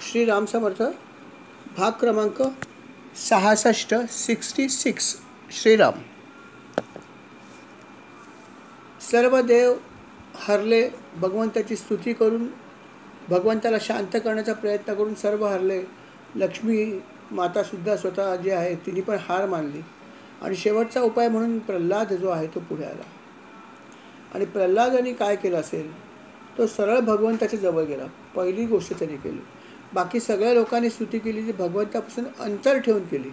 श्री राम समर्थ भाग क्रमांक 66 श्रीराम। सर्व देव हरले, भगवंताची स्तुती करून भगवंताला शांत करण्याचा प्रयत्न करून सर्व हरले। लक्ष्मी मातासुद्धा स्वतः जी आहे तिने पण हार मानली आणि शेवटचा उपाय म्हणून प्रल्हाद जो आहे तो पुढे आला। आणि प्रल्हादाने काय केलं असेल, तो सरळ भगवंताच्या जवळ गेला। पहिली गोष्ट त्याने केली, बाकी सगळ्या लोकांनी स्तुती केली जी भगवंतापासून अंतर ठेवून केली,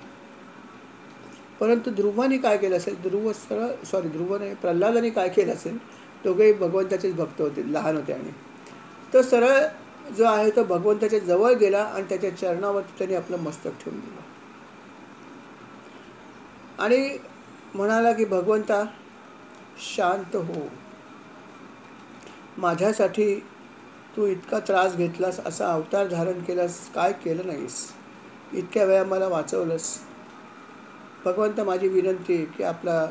परंतु ध्रुवाने काय केलं असेल, ध्रुव नाही प्रल्हादाने काय केलं असेल, दोघेही भगवंताचेच भक्त होते, लहान होते, आणि तो सरळ जो आहे तो भगवंताच्या जवळ गेला आणि त्याच्या चरणावरती त्याने आपलं मस्तक ठेवून दिलं आणि म्हणाला की भगवंता शांत हो, माझ्यासाठी तू इतका त्रास घेतलास, असा अवतार धारण केलास, काय केलं नाहीस, इतक्या वेळा मला वाचवलंस। भगवंता माझी विनंती की आपला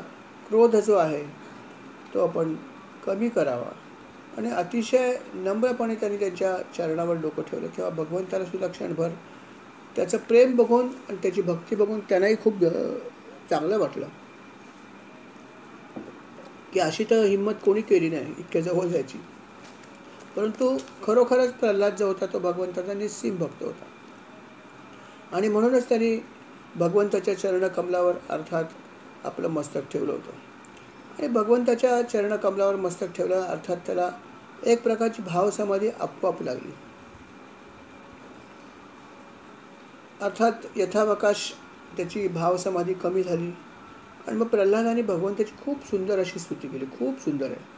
क्रोध जो आहे तो आपण कमी करावा। आणि अतिशय नम्रपणे त्यांनी त्यांच्या चरणावर डोकं ठेवलं। तेव्हा भगवंताला सुद्धा क्षणभर त्याचं प्रेम बघून आणि त्याची भक्ती बघून त्यांनाही खूप चांगलं वाटलं की अशी तर हिंमत कोणी केली नाही इतक्या जवळ जायची। परंतु खरोखरच प्रल्हाद जो होता तो भगवंताचा निस्सीम भक्त होता आणि म्हणूनच त्यांनी भगवंताच्या चरणकमलावर अर्थात आपलं मस्तक ठेवलं होतं। आणि भगवंताच्या चरणकमलावर मस्तक ठेवलं अर्थात त्याला एक प्रकारची भावसमाधी आपोआप लागली। अर्थात यथावकाश त्याची भावसमाधी कमी झाली आणि मग प्रल्हादाने भगवंताची खूप सुंदर अशी स्तुती केली। खूप सुंदर आहे,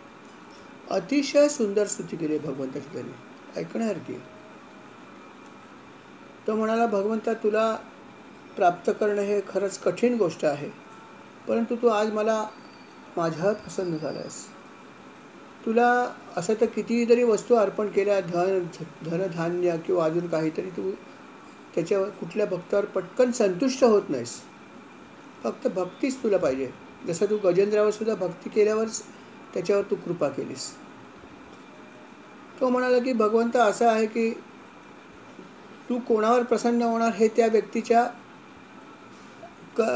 अतिशय सुंदर स्तुती केली भगवंताची त्याने, ऐकण्यासारखी। तो म्हणाला, भगवंता तुला प्राप्त करणं हे खरंच कठीण गोष्ट आहे, परंतु तू आज मला माझ्यावर प्रसन्न झालास। तुला असं तर कितीही तरी वस्तू अर्पण केल्या, धनधान्य किंवा अजून काहीतरी, तू त्याच्यावर कुठल्या भक्तावर पटकन संतुष्ट होत नाहीस। फक्त भक्तीच तुला पाहिजे, जसं तू गजेंद्रावर सुद्धा भक्ती केल्यावरच त्याच्यावर तू कृपा केलीस। तो म्हणाला की भगवंत असं आहे की तू कोणावर प्रसन्न होणार हे त्या व्यक्तीच्या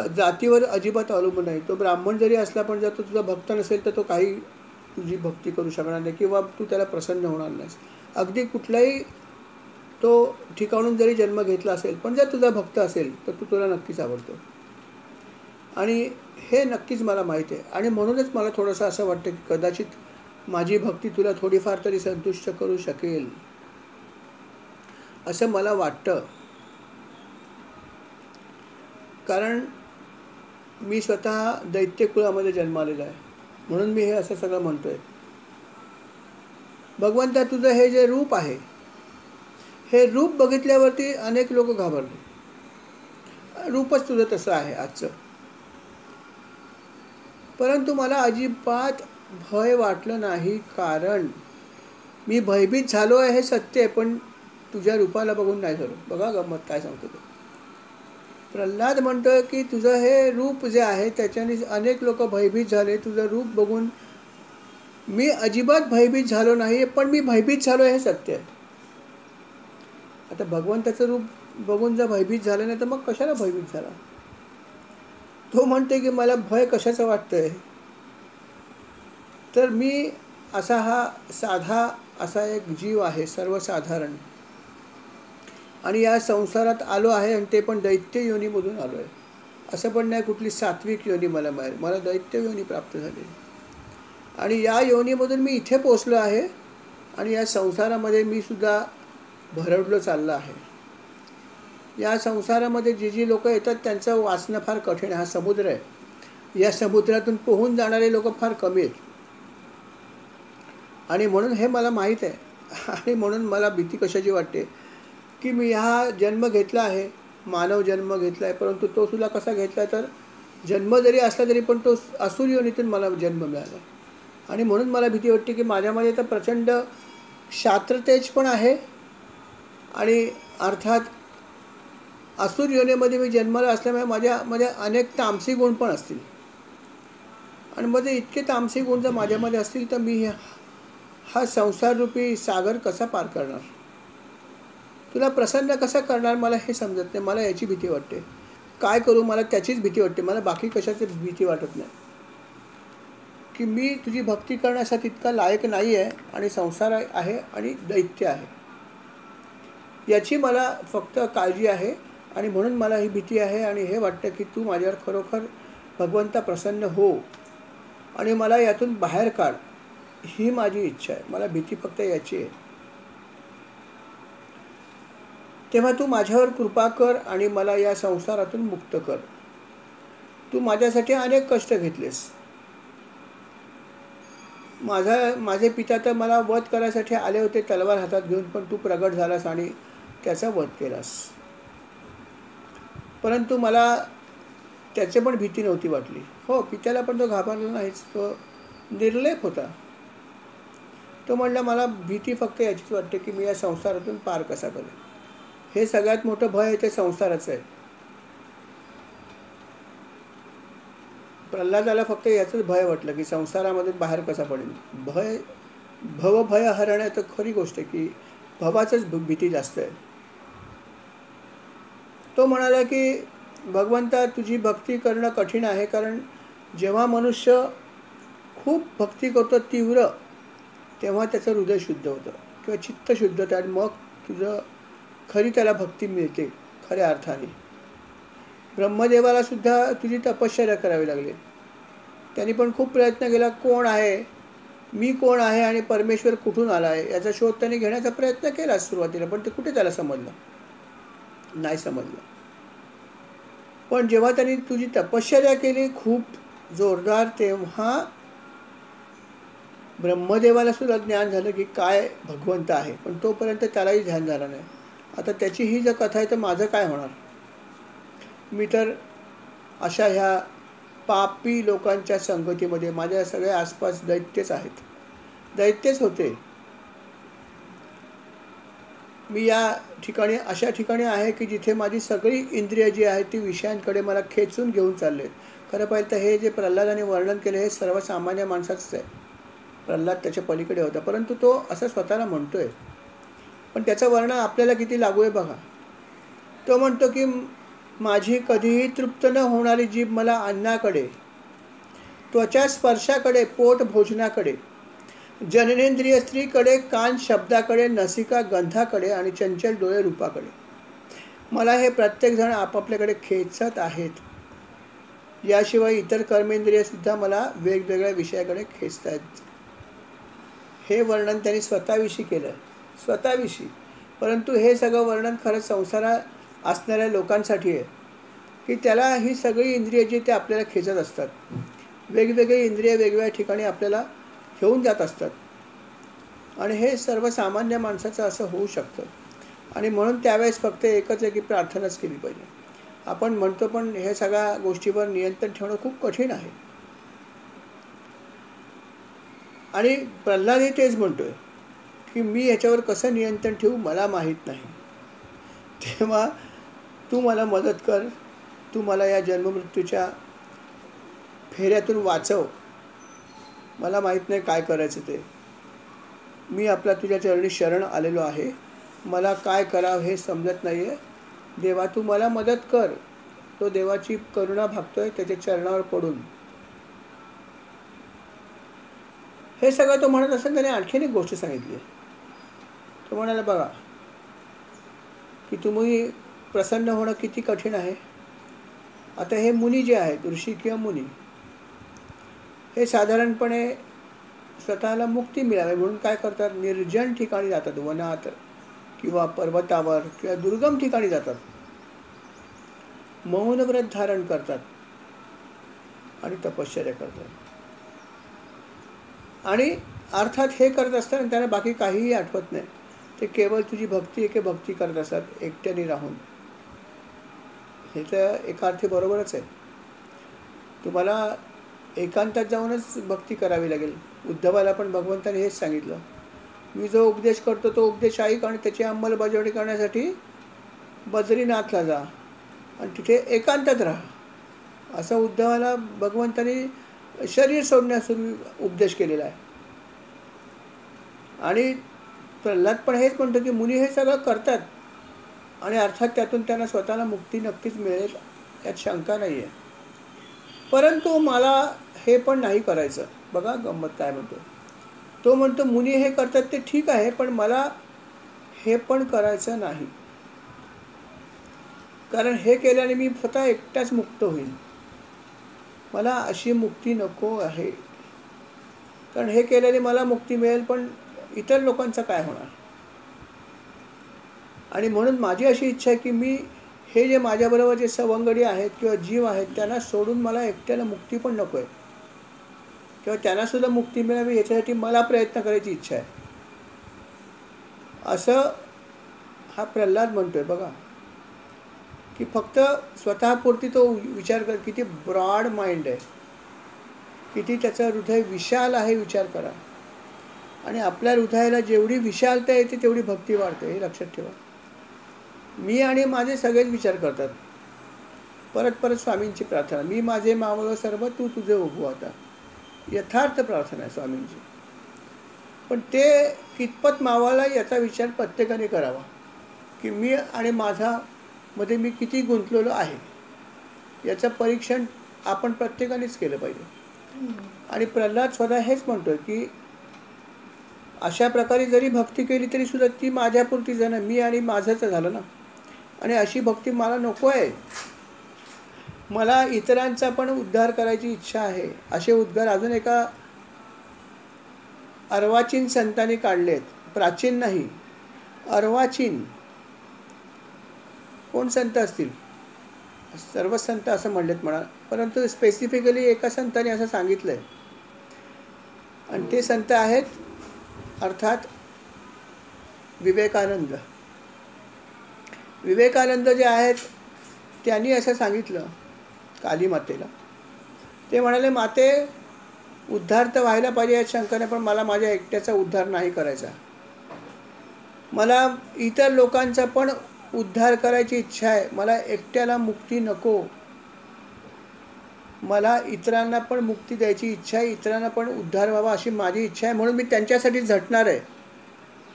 जातीवर अजिबात अवलंबून नाही। तो ब्राह्मण जरी असला पण जर तो तुझा भक्त नसेल तर तो काही तुझी भक्ती करू शकणार नाही किंवा तू त्याला प्रसन्न होणार नाहीस। अगदी कुठलाही तो ठिकाणून जरी जन्म घेतला असेल पण जर तुझा भक्त असेल तर तुला नक्कीच आवडतो। आणि हे नक्कीच मला माहीत आहे आणि म्हणूनच मला थोडंसं असं वाटतं की कदाचित माझी भक्ती तुला थोडीफार तरी संतुष्ट करू शकेल, असं मला वाटतं। कारण मी स्वतः दैत्य कुळामध्ये जन्मालेला आहे, म्हणून मी हे असं सगळं म्हणतोय। भगवंता तुझं हे जे रूप आहे, हे रूप बघितल्यावरती अनेक लोक घाबरले। रूपच तुझं तसं आहे आजचं, परंतु मला अजिबात भय वाटलं नाही, कारण मी भयभीत झालो आहे हे सत्य आहे, पण तुझ्या रूपाला बघून नाही झालो। बघा गंमत काय सांगतो तो। प्रल्हाद म्हणतोय की तुझं हे रूप जे आहे त्याच्याने अनेक लोक भयभीत झाले, तुझं रूप बघून मी अजिबात भयभीत झालो नाही, पण मी भयभीत झालो हे सत्य आहे। आता भगवंताचं रूप बघून जर भयभीत झालं नाही तर मग कशाला भयभीत झाला। तो म्हणते की मला भय कशाचं वाटतंय, तर मी हा साधा असा एक जीव आहे, सर्वसाधारण, आणि या संसारात आलो आहे आणि ते पण दैत्य योनीमधून आलो आहे। असं पण नाही कुठली सात्विक योनी मला मिळाली, मला दैत्य योनी प्राप्त झाली आणि या योनीमधून मी इथे पोचलो आहे आणि या संसारामध्ये मी सुद्धा भरडलो चाललं आहे। या संसारामध्ये जी लोक येतात त्यांचं वाचणं फार कठीण आहे। हा समुद्र आहे, या समुद्रातून पोहून जाणारे लोक फार कमी आहेत आणि म्हणून हे मला माहीत आहे। आणि म्हणून मला भीती कशाची वाटते की मी हा जन्म घेतला आहे, मानव जन्म घेतला आहे, परंतु तो सुद्धा कसा घेतला तर जन्म जरी असला तरी पण तो असुर योनीतून मला जन्म मिळाला। आणि म्हणून मला भीती वाटते की माझ्यामध्ये तर प्रचंड क्षात्रतेज पण आहे आणि अर्थात असुर योनीमध्ये मी जन्माला असल्यामुळे माझ्यामध्ये अनेक तामसी गुण पण असतील आणि मध्ये इतके तामसी गुण जर माझ्यामध्ये असतील तर मी हा संसाररूपी सागर कसा पार करणार। तुला प्रसन्न कसं करणार मला हे समजत नाही. मला याची भीती वाटते. काय करू मला त्याचीच भीती वाटते. मला बाकी कशाची भीती वाटत नाही. की मी तुझी भक्ती करण्यासाठी इतका लायक नाही आहे आणि संसार आहे आणि दैत्य आहे. याची मला फक्त काळजी आहे आणि म्हणून मला ही भीती आहे आणि हे वाटतं की तू माझ्यावर खरोखर भगवंता प्रसन्न हो आणि मला यातून बाहेर काढ. ही माझी इच्छा आहे. मला भीती फक्त याची आहे. तेव्हा तू माझ्यावर कृपा कर आणि मला या संसारातून मुक्त कर. तू माझ्यासाठी अनेक कष्ट घेतलेस. माझे पिता तर मला वध करायसाठी आले होते तलवार हातात घेऊन, पण तू प्रगट झालास आणि त्याचा वध केलास. परंतु मला त्याची पण भीती नव्हती वाटली. हो, पित्याला पण तो घाबरला नाहीच. तो निर्लेप होता. तो म्हणला मला भीती फक्त याचीच वाटते की मी या संसारातून पार कसा करेन. हे सगळ्यात मोठं भय आहे ते संसाराचं आहे. प्रल्हादाला फक्त याचंच भय वाटलं की संसारामधून बाहेर कसा पडेल. भय हरण आहे तर खरी गोष्ट आहे की भवाचंच भीती जास्त आहे. तो म्हणाला की भगवंता तुझी भक्ती करणं कठीण आहे, कारण जेव्हा मनुष्य खूप भक्ती करतो तीव्र, तेव्हा त्याचं हृदय शुद्ध होतं किंवा चित्त शुद्ध होतं आणि मग तुझं खरी त्याला भक्ती मिळते खऱ्या अर्थाने. ब्रह्मदेवाला सुद्धा तुझी तपश्चर्या करावी लागली. त्यांनी पण खूप प्रयत्न केला. कोण आहे, मी कोण आहे आणि परमेश्वर कुठून आला आहे याचा शोध त्यांनी घेण्याचा प्रयत्न केला सुरुवातीला, पण ते कुठे त्याला समजलं नाही समजलं. पण जेव्हा त्यांनी तुझी तपश्चर्या केली खूप जोरदार, तेव्हा ब्रह्मदेवाला सुद्धा ज्ञान झालं की काय भगवंत आहे. पण तोपर्यंत त्यालाही ध्यान झालं नाही. आता त्याची ही जर कथा आहे तर माझं काय होणार. मी तर अशा ह्या पापी लोकांच्या संगतीमध्ये, माझ्या सगळ्या आसपास दैत्यच आहेत, दैत्यच होते. मी या ठिकाणी अशा ठिकाणी आहे की जिथे माझी सगळी इंद्रिय जी आहेत ती विषयांकडे मला खेचून घेऊन चाललेत. खरं पाहिलं तर हे जे प्रल्हादाने वर्णन केले हे सर्वसामान्य माणसाचंच आहे. प्रल्हाद त्याच्या पलीकडे होता, परंतु तो असं स्वतःला म्हणतोय. पण त्याचं वर्णन आपल्याला किती लागू आहे बघा. तो म्हणतो की माझी कधीही तृप्त न होणारी जीभ मला अन्नाकडे, त्वचा स्पर्शाकडे, पोट भोजनाकडे, जननेंद्रिय स्त्रीकडे, कान शब्दाकडे, नसिका गंधाकडे आणि चंचल डोळे रूपाकडे. मला हे प्रत्येकजण आपापल्याकडे खेचत आहेत. याशिवाय इतर कर्मेंद्रिय सुद्धा मला वेगवेगळ्या विषयाकडे खेचत आहेत. हे वर्णन त्यांनी स्वतःविषयी केलं, स्वतःविषयी. परंतु हे सगळं वर्णन खरंच संसारात असणाऱ्या लोकांसाठी आहे की त्याला ही सगळी इंद्रिय जी ते आपल्याला खेचत असतात. वेगवेगळे इंद्रिय वेगवेगळ्या ठिकाणी आपल्याला घेऊन जात असतात आणि हे सर्वसामान्य माणसाचं असं होऊ शकतं. आणि म्हणून त्यावेळेस फक्त एकच आहे की प्रार्थनाच केली पाहिजे. आपण म्हणतो पण हे सगळ्या गोष्टीवर नियंत्रण ठेवणं खूप कठीण आहे. आणि प्रल्हादही तेच म्हणतोय की मी ह्याच्यावर कसं नियंत्रण ठेवू मला माहीत नाही. तेव्हा तू मला मदत कर. तू मला या जन्ममृत्यूच्या फेऱ्यातून वाचव. मला माहीत नाही काय करायचं ते. मी आपला तुझ्या चरणी शरण आलेलो आहे. मला काय करावं हे समजत नाही आहे. देवा तू मला मदत कर. तो देवाची करुणा भागतोय त्याच्या चरणावर पडून. हे सगळं तो म्हणत असताना त्याने आणखीन एक गोष्ट सांगितली. तो म्हणाला बघा की तुम्ही प्रसन्न होणं किती कठीण आहे. आता हे मुनी जे आहेत, ऋषी किंवा मुनी, हे साधारणपणे स्वतःला मुक्ती मिळावी म्हणून काय करतात, निर्जन ठिकाणी जातात, वनात किंवा पर्वतावर किंवा दुर्गम ठिकाणी जातात, मौन व्रत धारण करतात आणि तपश्चर्या करतात. आणि अर्थात हे करत असताना त्यांना बाकी काहीही आठवत नाही. ते केवळ तुझी भक्ती एके भक्ती करत असतात एकट्याने राहून. हे तर एका अर्थी बरोबरच आहे. तुम्हाला एकांतात जाऊनच भक्ती करावी लागेल. उद्धवाला पण भगवंताने हेच सांगितलं. मी जो उपदेश करतो तो उपदेश ऐक आणि त्याची अंमलबजावणी करण्यासाठी बद्रीनाथला जा आणि तिथे एकांतात राहा. असं उद्धवाला भगवंताने शरीर सोडण्यापूर्वी उपदेश केलेला आहे. आणि प्रल्हाद पण हेच म्हणतो की मुनी हे सगळं करतात आणि अर्थात त्यातून त्यांना स्वतःला मुक्ती नक्कीच मिळेल, यात शंका नाही आहे. परंतु मला हे पण नाही करायचं. बघा गंमत काय म्हणतो. तो म्हणतो मुनी हे करतात ते ठीक आहे, पण मला हे पण करायचं नाही. कारण हे केल्याने मी स्वतः एकटाच मुक्त होईल. मला अशी मुक्ती नको आहे. कारण हे केल्याने मला मुक्ती मिळेल, पण इतर लोकांचं काय होणार? आणि म्हणून माझी अशी इच्छा आहे की मी हे जे माझ्याबरोबर जे सवंगडी आहेत किंवा जीव आहेत त्यांना सोडून मला एकट्याला मुक्ती पण नको आहे, किंवा त्यांनासुद्धा मुक्ती मिळावी याच्यासाठी मला प्रयत्न करायची इच्छा आहे, असं हा प्रल्हाद म्हणतोय. बघा की फक्त स्वतःपुरती तो विचार कर. किती ब्रॉड माइंड आहे, किती त्याचं हृदय विशाल आहे, विचार करा. आणि आपल्या हृदयाला जेवढी विशालता येते तेवढी भक्ती वाढते, हे लक्षात ठेवा. मी आणि माझे सगळेच विचार करतात. परत परत स्वामींची प्रार्थना, मी माझे मावळ सर्व तू तुझे उभो आता. यथार्थ प्रार्थना आहे स्वामींची. पण ते कितपत मावाला याचा विचार प्रत्येकाने करावा की मी आणि माझा मध्ये मी किती गुंतलेलो आहे, याचं परीक्षण आपण प्रत्येकानेच केलं पाहिजे. आणि प्रल्हाद स्वतः हेच म्हणतोय की अशा प्रकारे जरी भक्ती केली तरी सुद्धा ती माझ्यापुरती जाणं, मी आणि माझंच झालं ना. आणि अशी भक्ती मला नको आहे. मला इतरांचा पण उद्धार करायची इच्छा आहे. असे उद्गार अजून एका अर्वाचीन संतांनी काढलेत. प्राचीन नाही, अर्वाचीन. कोण संत असतील? सर्व संत असं म्हणलेत म्हणा, परंतु स्पेसिफिकली एका संतांनी असं सांगितलं आहे. आणि ते संत आहेत अर्थात विवेकानंद. विवेकानंद जे आहेत त्यांनी असं सांगितलं काली मातेला. ते म्हणाले, माते उद्धार तर व्हायला पाहिजे या शंकाने, पण मला माझ्या एकट्याचा उद्धार नाही करायचा. मला इतर लोकांचा पण उद्धार करायची इच्छा आहे. मला एकट्याला मुक्ती नको. मला इतरांना पण मुक्ती द्यायची इच्छा आहे, इतरांना पण उद्धार व्हावा अशी माझी इच्छा आहे. म्हणून मी त्यांच्यासाठी झटणार आहे.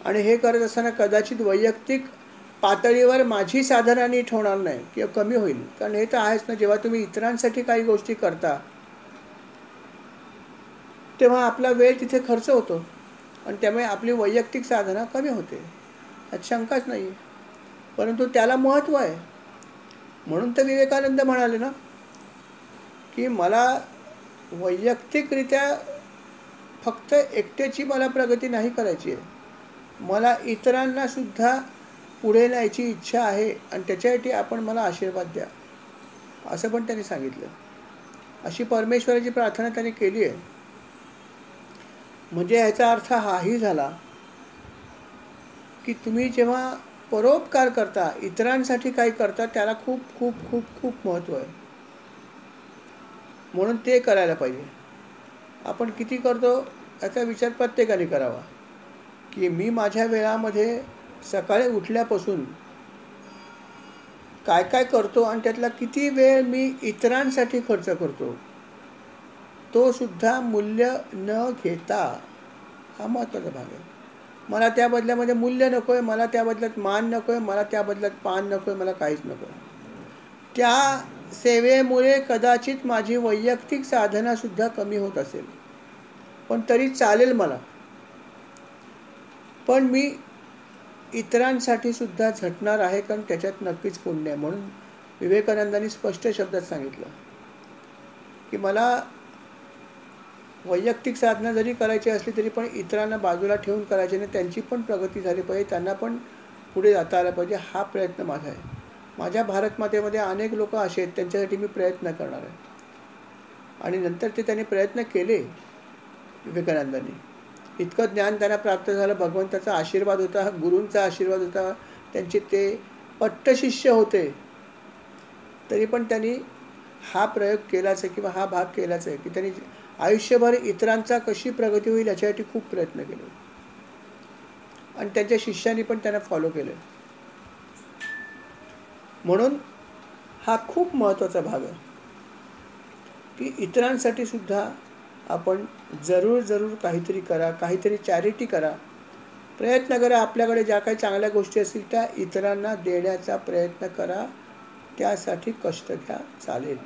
आणि हे करत असताना कदाचित वैयक्तिक पातळीवर माझी साधना नीट होणार नाही किंवा कमी होईल. कारण हे तर आहेच ना, जेव्हा तुम्ही इतरांसाठी काही गोष्टी करता तेव्हा आपला वेळ तिथे खर्च होतो आणि त्यामुळे आपली वैयक्तिक साधना कमी होते, यात शंकाच नाही. परंतु त्याला महत्त्व आहे. म्हणून तर विवेकानंद म्हणाले ना की मला वैयक्तिकरित्या फक्त एकट्याची मला प्रगती नाही करायची आहे, मला इतरांना सुद्धा पुढे न्यायची इच्छा आहे. आणि त्याच्यासाठी आपण मला आशीर्वाद द्या, असं पण त्यांनी सांगितलं. अशी परमेश्वराची प्रार्थना त्यांनी केली आहे. म्हणजे याचा अर्थ हाही झाला की तुम्ही जेव्हा परोपकार करता, इतरांसाठी काही करता, त्याला खूप खूप खूप खूप महत्त्व आहे. म्हणून ते करायला पाहिजे. आपण किती करतो याचा विचार प्रत्येकाने करावा की मी माझ्या वेळामध्ये सकाळी उठल्यापासून काय काय करतो आणि त्यातला किती वेळ मी इतरांसाठी खर्च करतो, तो सुद्धा मूल्य न घेता. हा महत्त्वाचा भाग आहे. मला त्या बदल्यामध्ये मूल्य नको आहे, मला त्या बदल्यात मान नको आहे, मला त्या बदल्यात पान नको आहे, मला काहीच नको आहे. त्या सेवेमुळे कदाचित माझी वैयक्तिक साधनासुद्धा कमी होत असेल, पण तरी चालेल मला. पण मी इतरांसाठी सुद्धा झटणार आहे, कारण त्याच्यात नक्कीच पुण्य आहे. म्हणून विवेकानंदांनी स्पष्ट शब्दात सांगितलं की मला वैयक्तिक साधना जरी करायची असली तरी पण इतरांना बाजूला ठेवून करायची नाही, त्यांची पण प्रगती झाली पाहिजे, त्यांना पण पुढे जाता आलं पाहिजे. हा प्रयत्न माझा आहे. माझ्या भारत मातेमध्ये अनेक लोक असे आहेत, त्यांच्यासाठी मी प्रयत्न करणार आहे. आणि नंतर ते त्यांनी प्रयत्न केले. विवेकानंदांनी इतकं ज्ञान त्यांना प्राप्त झालं, भगवंताचा आशीर्वाद होता, गुरूंचा आशीर्वाद होता, त्यांचे ते पट्टशिष्य होते. तरी पण त्यांनी हा प्रयोग केलाच आहे किंवा हा भाग केलाच आहे की त्यांनी आयुष्यभर इतरांचा कशी प्रगती होईल याच्यासाठी खूप प्रयत्न केले. आणि त्यांच्या शिष्यांनी पण त्यांना फॉलो केले. म्हणून हा खूप महत्त्वाचा भाग आहे की इतरांसाठी सुद्धा आपण जरूर काहीतरी करा, काहीतरी चॅरिटी करा. प्रयत्न करा, आपल्याकडे ज्या काही चांगल्या गोष्टी असतील त्या इतरांना देण्याचा प्रयत्न करा, त्यासाठी कष्ट घ्या, चालेल.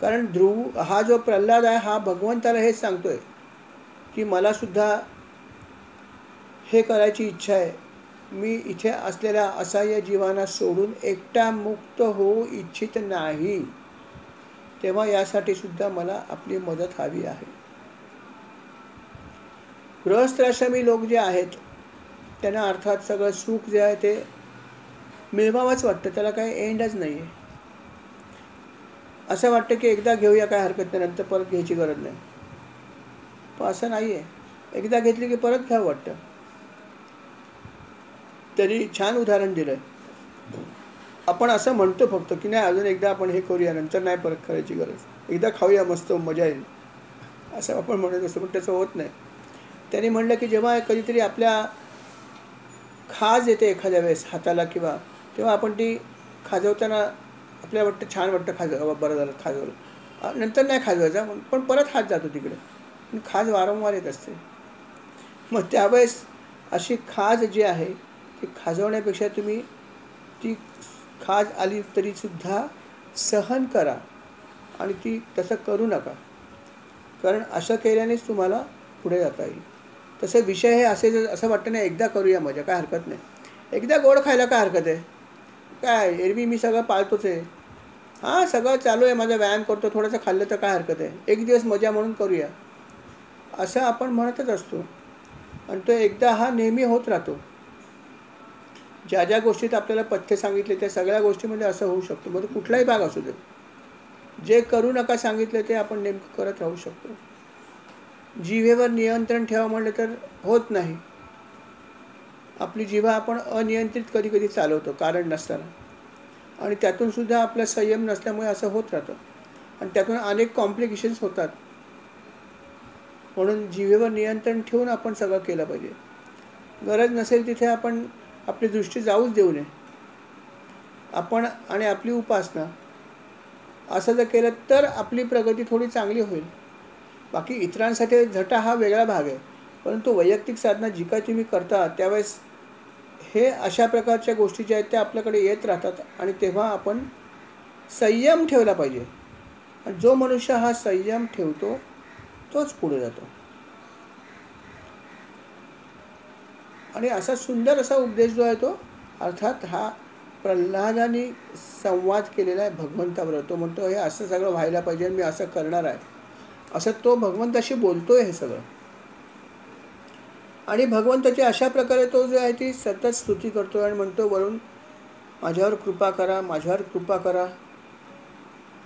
कारण ध्रुव हा जो प्रल्हाद आहे हा भगवंताला हेच सांगतोय की मला सुद्धा हे करायची इच्छा आहे. मी इथे असलेल्या असहाय्य जीवांना सोडून एकटा मुक्त होऊ इच्छित नाही. तेव्हा यासाठी सुद्धा मला आपली मदत हवी आहे. गृहस्थाश्रमी लोक जे आहेत त्यांना अर्थात सगळं सुख जे आहे ते मिळवावंच वाटतं, त्याला काही एंडच नाही आहे. असं वाटतं की एकदा घेऊया काय हरकत नाही, नंतर परत घ्यायची गरज नाही. पण असं नाही आहे, एकदा घेतली की परत घ्यावं वाटतं. तरी छान उदाहरण दिलं आहे. आपण असं म्हणतो फक्त की नाही अजून एकदा आपण हे करूया, नंतर नाही परत करायची गरज, एकदा खाऊया मस्त मजा येईल असं आपण म्हणत असतो, पण त्याचं होत नाही. त्यांनी म्हणलं की जेव्हा कधीतरी आपल्या खाज येते एखाद्या वेळेस हाताला किंवा, तेव्हा आपण ती खाजवताना आपल्याला वाटतं छान वाटतं, बरं झालं खाजवलं, नंतर नाही खाजवायचा पण परत हात जातो तिकडे, पण खाज वारंवार येत असते. मग त्यावेळेस अशी खाज जी आहे ती खाजवण्यापेक्षा तुम्ही ती खाज आली तरीसुद्धा सहन करा आणि ती तसं करू नका, कारण असं केल्यानेच तुम्हाला पुढे जाता येईल. तसे विषय हे असे असं वाटतं नाही एकदा करूया मजा, काय हरकत नाही, एकदा गोड खायला काय हरकत आहे, काय एरवी मी सगळं पाळतोच आहे, हां सगळं चालू आहे, माझा व्यायाम करतो, थोडंसं खाल्लं तर काय हरकत आहे, एक दिवस मजा म्हणून करूया, असं आपण म्हणतच असतो. आणि तो एकदा हा नेहमी होत राहतो. ज्या ज्या गोष्टीत आपल्याला पथ्य सांगितले त्या सगळ्या गोष्टीमध्ये असं होऊ शकतं. मग कुठलाही भाग असू दे, जे करू नका सांगितले ते आपण नेमकं करत राहू शकतो. जिभेवर नियंत्रण ठेवा म्हणलं तर होत नाही. आपली जिभा आपण अनियंत्रित कधी कधी चालवतो कारण नसताना, आणि त्यातून सुद्धा आपला संयम नसल्यामुळे असं होत राहतं आणि त्यातून अनेक कॉम्प्लिकेशन्स होतात. म्हणून जिभेवर नियंत्रण ठेवून आपण सगळं केलं पाहिजे. गरज नसेल तिथे आपण आपली दृष्टी जाऊच देऊ नये. आपण आणि आपली उपासना असं जर केलं तर आपली प्रगती थोडी चांगली होईल. बाकी इतरांसाठी झटा हा वेगळा भाग आहे, परंतु वैयक्तिक साधना जी काय तुम्ही करता त्यावेळेस हे अशा प्रकारच्या गोष्टी ज्या आहेत त्या आपल्याकडे येत राहतात आणि तेव्हा आपण संयम ठेवला पाहिजे. आणि जो मनुष्य हा संयम ठेवतो तोच पुढे जातो. आणि असा सुंदर असा उपदेश जो आहे तो अर्थात हा प्रल्हादाने संवाद केलेला आहे भगवंताबरोबर. तो म्हणतो हे असं सगळं व्हायला पाहिजे, मी असं करणार आहे, असं तो भगवंताशी बोलतोय हे सगळं. आणि भगवंताची अशा प्रकारे तो जो आहे ती सतत स्तुती करतो आणि म्हणतो वरून माझ्यावर कृपा करा, माझ्यावर कृपा करा,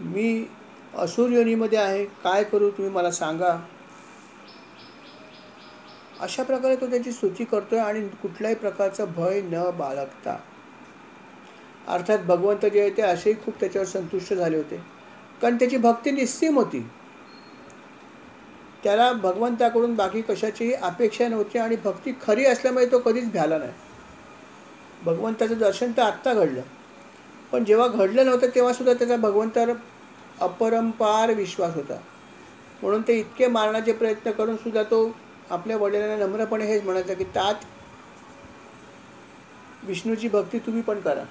मी असुर योनीमध्ये आहे, काय करू तुम्ही मला सांगा. अशा प्रकारे तो त्याची स्तुती करतोय आणि कुठल्याही प्रकारचा भय न बाळगता. अर्थात भगवंत जे आहे ते असेही खूप त्याच्यावर संतुष्ट झाले होते, कारण त्याची भक्ती निस्सीम होती. त्याला भगवंताकडून बाकी कशाचीही अपेक्षा नव्हती आणि भक्ती खरी असल्यामुळे तो कधीच भ्याला नाही. भगवंताचं दर्शन तर आत्ता घडलं, पण जेव्हा घडलं नव्हतं तेव्हा सुद्धा त्याचा भगवंतावर अपरंपार विश्वास होता. म्हणून ते इतके मारण्याचे प्रयत्न करून सुद्धा तो आपल्या वडिलांना नम्रपणे हेच म्हणायचा की तात विष्णूची भक्ती तुम्ही पण करा,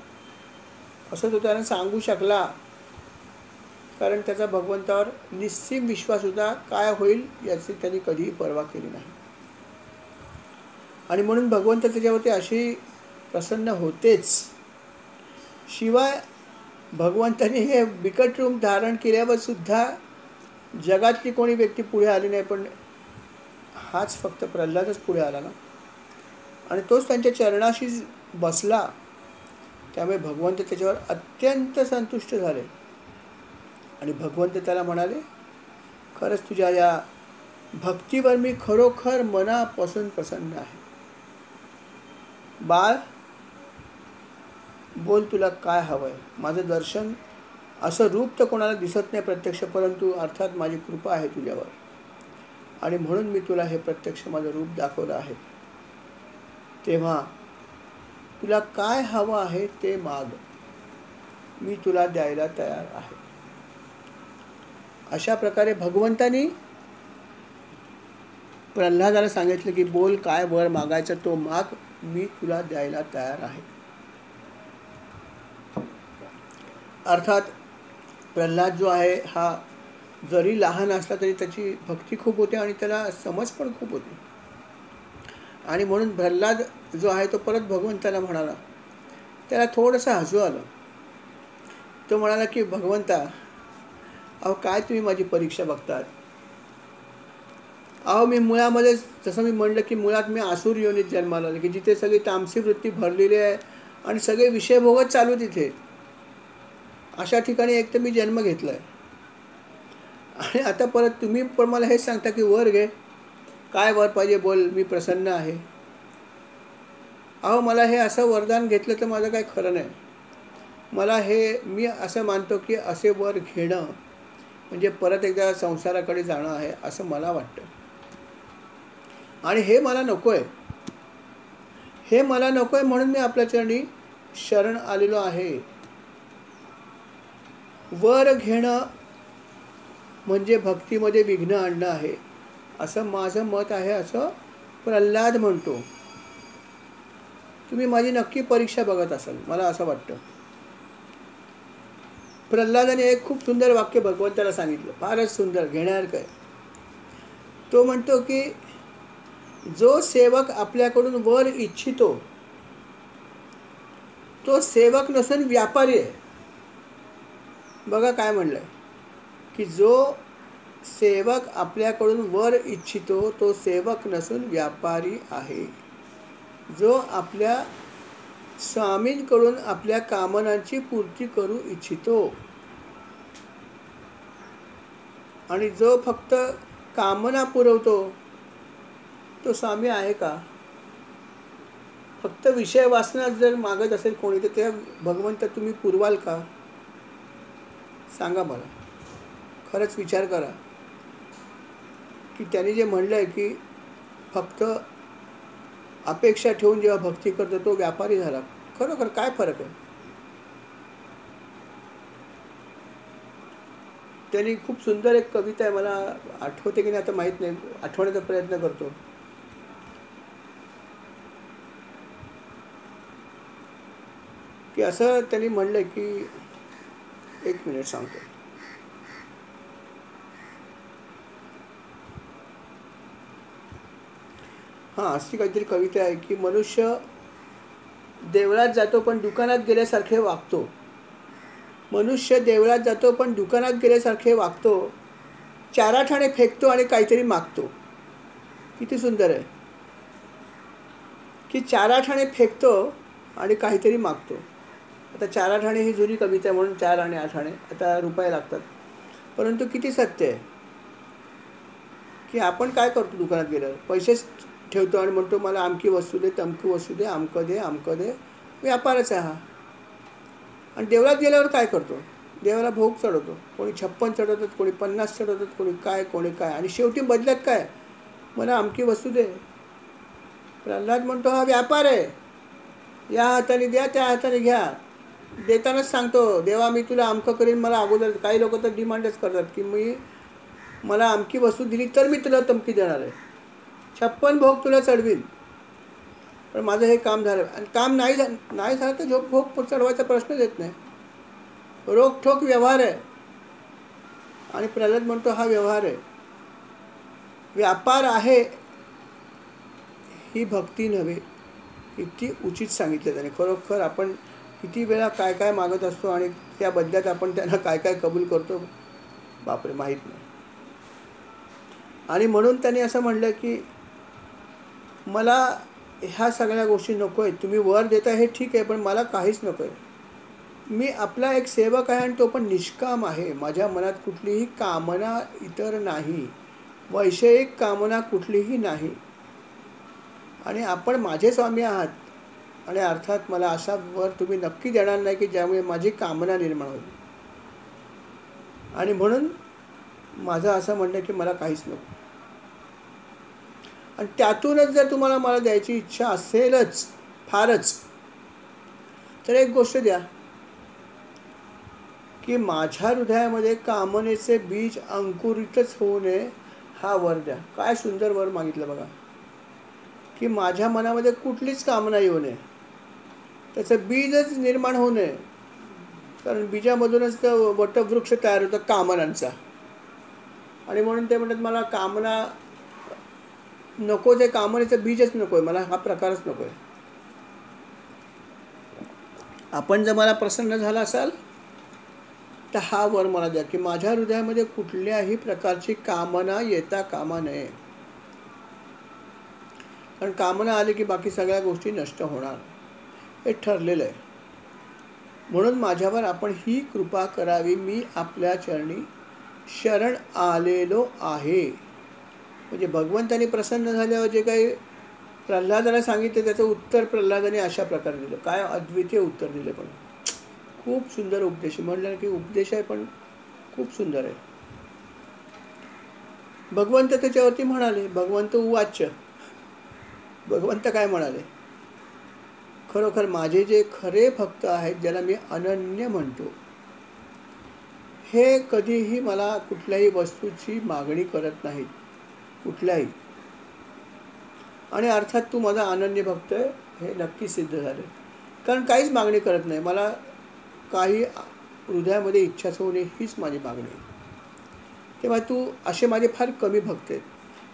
असं तो त्यांना सांगू शकला, कारण त्याचा भगवंतावर निस्सीम विश्वास होता. काय होईल याची त्यांनी कधीही पर्वा केली नाही. आणि म्हणून भगवंत त्याच्यावरती अशी प्रसन्न होतेच. शिवाय भगवंताने हे बिकट रूप धारण केल्यावर सुद्धा जगातली कोणी व्यक्ती पुढे आली नाही, पण हाच फक्त प्रल्हादच पुढे आला ना, आणि तोच त्यांच्या चरणाशी बसला. त्यामुळे भगवंत त्याच्यावर अत्यंत संतुष्ट झाले आणि भगवंत त्याला म्हणाले खरंच तुझ्या या भक्तीवर मी खरोखर मनापासून प्रसन्न आहे. बाळ बोल तुला काय हवं आहे. माझं दर्शन असं रूप तर कोणाला दिसत नाही प्रत्यक्ष, परंतु अर्थात माझी कृपा आहे तुझ्यावर आणि म्हणून मी तुला हे प्रत्यक्ष माझं रूप दाखवलं आहे. तेव्हा तुला काय हवं आहे ते माग, मी तुला द्यायला तयार आहे. अशा प्रकारे भगवंतानी प्रल्हादाला सांगितलं की बोल, काय वर मागायचं तो माग, मी तुला द्यायला तयार आहे. अर्थात प्रल्हाद जो आहे हा जरी लहान असला तरी त्याची भक्ती खूप होते आणि त्याला समज पण खूप होती. आणि म्हणून प्रल्हाद जो आहे तो परत भगवंताला म्हणाला. त्याला थोडंसं हसू आलं. तो म्हणाला की भगवंता, अहो काय तुम्ही माझी परीक्षा बघतात. अहो मी मुळामध्ये, जसं मी म्हणलं की मुळात मी आसुर योनीत जन्माला आलो, की जिथे सगळी तामसी वृत्ती भरलेली आहे आणि सगळे विषय भोगत चालू तिथे. अशा ठिकाणी एक तर मी जन्म घेतला आहे आणि आता परत तुम्ही पण मला हेच सांगता की वर घे. काय वर पाहिजे बोल, मी प्रसन्न आहे. अहो मला हे असं वरदान घेतलं तर माझं काय खरं नाही. मला हे, मी असं मानतो की असे वर घेणं म्हणजे परत एकदा संसाराकडे जाणं आहे असं मला वाटतं. आणि हे मला नको आहे. हे मला नको आहे म्हणून मी आपल्या चरणी शरण आलेलो आहे. वर घेणं म्हणजे भक्तीमध्ये विघ्न आणणं आहे असं माझं मत आहे, असं प्रल्हाद म्हणतो. तुम्ही माझी नक्की परीक्षा बघत असाल, मला असं वाटतं. प्रल्हादाने एक खूप सुंदर वाक्य भगवंताला सांगितलं, फारच सुंदर, घेण्यासारखं आहे. तो म्हणतो की जो सेवक आपल्याकडून वर इच्छितो तो सेवक नसून व्यापारी आहे. बघा काय म्हणलंय की जो सेवक आपल्याकडून वर इच्छितो तो सेवक नसून व्यापारी आहे. जो आपल्या स्वामींकडून आपल्या कामनांची पूर्ती करू इच्छितो आणि जो फक्त कामना पुरवतो तो स्वामी आहे का? फक्त विषय वासना जर मागत असेल कोणी तर त्या भगवंत तुम्ही पुरवाल का? सांगा मला. खरंच विचार करा की त्यांनी जे म्हणलंय की फक्त अपेक्षा ठेवून जेव्हा भक्ती करतो तो व्यापारी झाला. खरोखर काय फरक आहे? त्यांनी खूप सुंदर एक कविता आहे, मला आठवते की नाही आता माहीत नाही, आठवण्याचा प्रयत्न करतो. की असं त्यांनी म्हणलंय की, एक मिनिट सांगतो. हां, अशी काहीतरी कविता आहे की मनुष्य देवळात जातो पण दुकानात गेल्यासारखे वागतो. मनुष्य देवळात जातो पण दुकानात गेल्यासारखे वागतो. चाराठाणे फेकतो आणि काहीतरी मागतो. किती सुंदर आहे की चाराठाणे फेकतो आणि काहीतरी मागतो. आता चाराठाणे ही जुनी कविता आहे म्हणून 4 आणि 8 आणे आता रुपये लागतात. परंतु किती सत्य आहे की आपण काय करतो दुकानात गेल्यावर? पैसेच ठेवतो आणि म्हणतो मला आमकी वस्तू दे, तमकी वस्तू दे, आमकं दे, आमकं दे. व्यापारच आहे हा. आणि देवळात गेल्यावर काय करतो? देवाला भोग चढवतो. कोणी 56 चढवतात, कोणी 50 चढवतात, कोणी काय कोणी काय, आणि शेवटी बदल्यात काय? मला आमकी वस्तू दे. प्रल्हाद म्हणतो हा व्यापार आहे. या हाताने द्या, त्या हाताने घ्या. देतानाच सांगतो देवा मी तुला अमकं करीन. मला अगोदर काही लोक तर डिमांडच करतात की मला अमकी वस्तू दिली तर मी तुला तमकी देणार आहे. 56 भोग तुला चढवीन, पण माझं हे काम झालं. आणि काम नाही झालं तर भोग चढवायचा प्रश्नच येत नाही. रोखठोक व्यवहार आहे. आणि प्रल्हाद म्हणतो हा व्यवहार आहे, व्यापार आहे, ही भक्ती नव्हे. किती उचित सांगितलं त्याने. खरोखर आपण किती वेळा काय काय मागत असतो आणि त्या बदल्यात आपण त्यांना काय काय कबूल करतो, बापरे, माहीत नाही. आणि म्हणून त्याने असं म्हणलं की मला ह्या सगळ्या गोष्टी नको आहेत. तुम्ही वर देता हे ठीक आहे, पण मला काहीच नको आहे. मी आपला एक सेवक आहे आणि तो पण निष्काम आहे. माझ्या मनात कुठलीही कामना इतर नाही, वैषयिक कामना कुठलीही नाही. आणि आपण माझे स्वामी आहात आणि अर्थात मला असा वर तुम्ही नक्की देणार नाही की ज्यामुळे माझी कामना निर्माण होईल. आणि म्हणून माझं असं म्हणणं की मला काहीच नको. आणि त्यातूनच जर तुम्हाला मला द्यायची इच्छा असेलच फारच, तर एक गोष्ट द्या की माझ्या हृदयामध्ये कामनेचे बीज अंकुरितच होऊ नये हा वर द्या. काय सुंदर वर मागितलं बघा, की माझ्या मनामध्ये कुठलीच कामना येऊ नये, त्याचं बीजच निर्माण होऊ नये. कारण बीजामधूनच तर वटवृक्ष तयार होतं कामनांचा. आणि म्हणून ते म्हणतात मला कामना नको, ते कामनेचं बीजच नको आहे मला, हा प्रकारच नको आहे. आपण जर मला प्रसन्न झाला असाल तर हा वर मला द्या, की माझ्या हृदयामध्ये कुठल्याही प्रकारची कामना येता कामा नये. कारण कामना आली की बाकी सगळ्या गोष्टी नष्ट होणार, हे ठरलेलं आहे. म्हणून माझ्यावर आपण ही कृपा करावी, मी आपल्या चरणी शरण आलेलो आहे. म्हणजे भगवंतानी प्रसन्न झाल्यावर जे काही प्रल्हादाला सांगितलं त्याचं उत्तर प्रल्हादाने अशा प्रकारे दिलं. काय अद्वितीय उत्तर दिले, पण खूप सुंदर उपदेश. म्हटलं की उपदेश आहे पण खूप सुंदर आहे. भगवंत त्याच्यावरती म्हणाले, भगवंत उवाच, भगवंत काय म्हणाले, खरोखर माझे जे खरे भक्त आहेत, ज्याला मी अनन्य म्हणतो, हे कधीही मला कुठल्याही वस्तूची मागणी करत नाहीत, कुठल्याही. आणि अर्थात तू माझा अनन्य भक्त आहे हे नक्की सिद्ध झाले. कारण काहीच मागणी करत नाही, मला काही हृदयामध्ये इच्छाच होऊ नये हीच माझी मागणी आहे. तेव्हा तू असे माझे फार कमी भक्त आहेत,